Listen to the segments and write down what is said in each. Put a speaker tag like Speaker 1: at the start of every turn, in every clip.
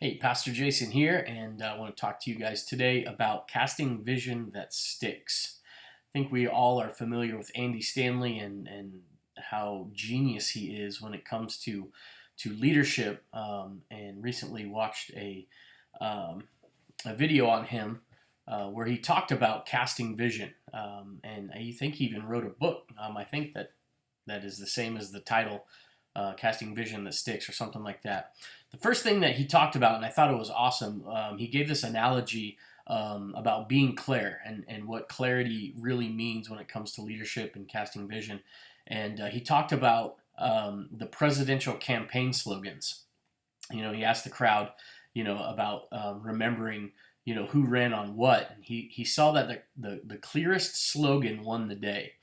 Speaker 1: Hey, Pastor Jason here, and I want to talk to you guys today about casting vision that sticks. I think we all are familiar with Andy Stanley and how genius he is when it comes to leadership. And recently watched um, a video on him where he talked about casting vision, and I think he even wrote a book. I think that is the same as the title, Casting Vision That Sticks, or something like that. The first thing that he talked about, and I thought it was awesome, he gave this analogy about being clear and what clarity really means when it comes to leadership and casting vision. And he talked about the presidential campaign slogans. He asked the crowd, about remembering, who ran on what. And he saw that the clearest slogan won the day.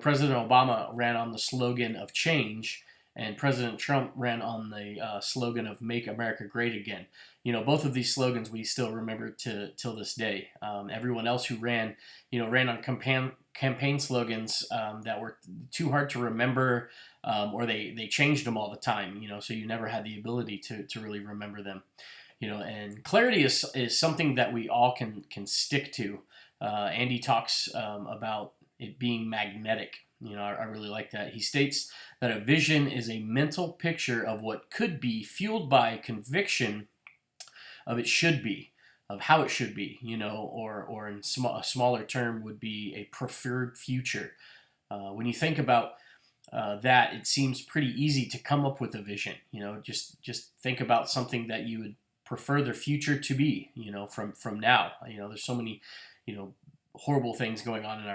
Speaker 1: President Obama ran on the slogan of change, and President Trump ran on the slogan of "Make America Great Again." Both of these slogans we still remember till this day. Everyone else who ran on campaign slogans that were too hard to remember, or they changed them all the time. So you never had the ability to really remember them. And clarity is something that we all can stick to. Andy talks about it being magnetic. I really like that. He states that a vision is a mental picture of what could be, fueled by conviction of it should be, of how it should be, or in a smaller term would be a preferred future. When you think about that, it seems pretty easy to come up with a vision. Just think about something that you would prefer the future to be, from now. There's so many, horrible things going on in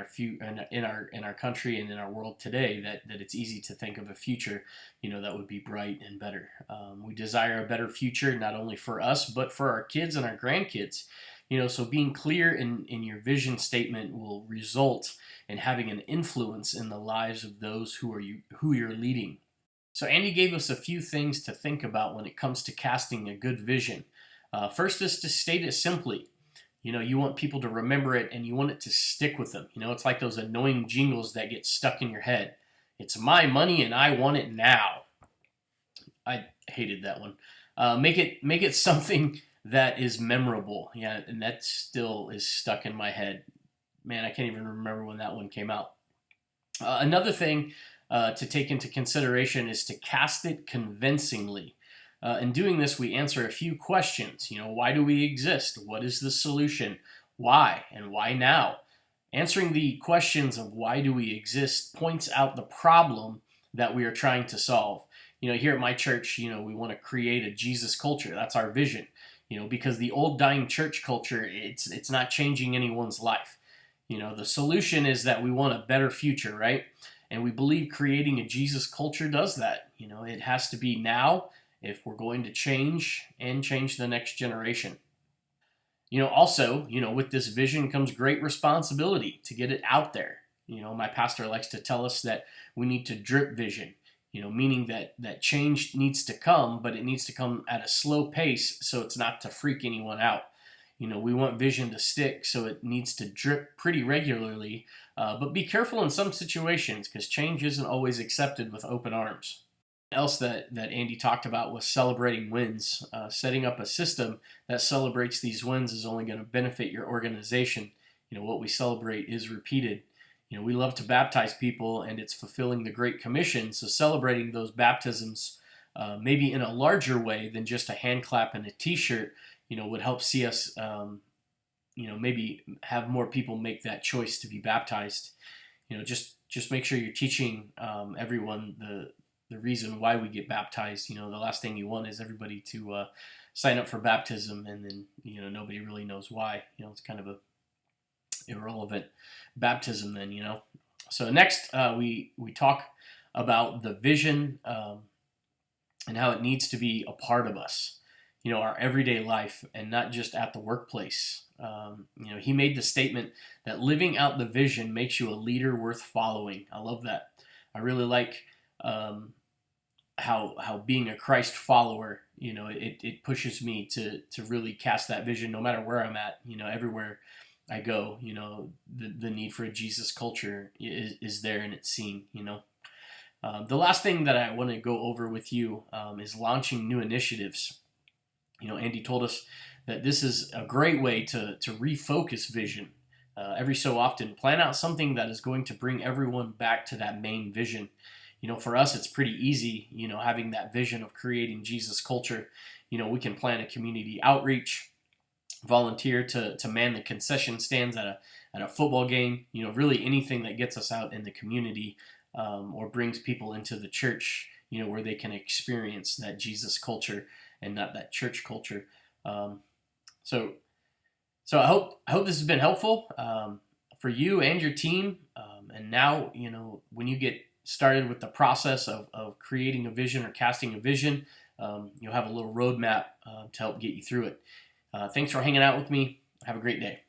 Speaker 1: our country and in our world today that it's easy to think of a future, that would be bright and better. We desire a better future not only for us but for our kids and our grandkids. So being clear in your vision statement will result in having an influence in the lives of those who you're leading. So Andy gave us a few things to think about when it comes to casting a good vision. First is to state it simply. You want people to remember it and you want it to stick with them. It's like those annoying jingles that get stuck in your head. It's my money and I want it now. I hated that one. Make it something that is memorable. Yeah, and that still is stuck in my head. Man, I can't even remember when that one came out. Another thing to take into consideration is to cast it convincingly. In doing this, we answer a few questions. Why do we exist? What is the solution? Why? And why now? Answering the questions of why do we exist points out the problem that we are trying to solve. Here at my church, we want to create a Jesus culture. That's our vision. Because the old dying church culture, it's not changing anyone's life. The solution is that we want a better future, right? And we believe creating a Jesus culture does that. It has to be now if we're going to change the next generation. Also, with this vision comes great responsibility to get it out there. My pastor likes to tell us that we need to drip vision, meaning that change needs to come, but it needs to come at a slow pace so it's not to freak anyone out. We want vision to stick, so it needs to drip pretty regularly, but be careful in some situations because change isn't always accepted with open arms. Else that Andy talked about was celebrating wins. Setting up a system that celebrates these wins is only going to benefit your organization. What we celebrate is repeated. We love to baptize people, and it's fulfilling the Great Commission. So celebrating those baptisms, maybe in a larger way than just a hand clap and a T-shirt, would help see us, maybe have more people make that choice to be baptized. Just make sure you're teaching everyone the reason why we get baptized. The last thing you want is everybody to sign up for baptism and then nobody really knows why. It's kind of a irrelevant baptism then. So next we talk about the vision and how it needs to be a part of us, our everyday life and not just at the workplace. He made the statement that living out the vision makes you a leader worth following. I love that. I really like how being a Christ follower, it pushes me to really cast that vision no matter where I'm at, everywhere I go. The need for a Jesus culture is there and it's seen. The last thing that I want to go over with you is launching new initiatives. Andy told us that this is a great way to refocus vision. Every so often, plan out something that is going to bring everyone back to that main vision. For us, it's pretty easy, having that vision of creating Jesus culture. We can plan a community outreach, volunteer to man the concession stands at a football game, really anything that gets us out in the community, or brings people into the church, where they can experience that Jesus culture and not that church culture. So I hope this has been helpful for you and your team. And now, when you get started with the process of creating a vision or casting a vision, you'll have a little roadmap to help get you through it. Thanks for hanging out with me. Have a great day.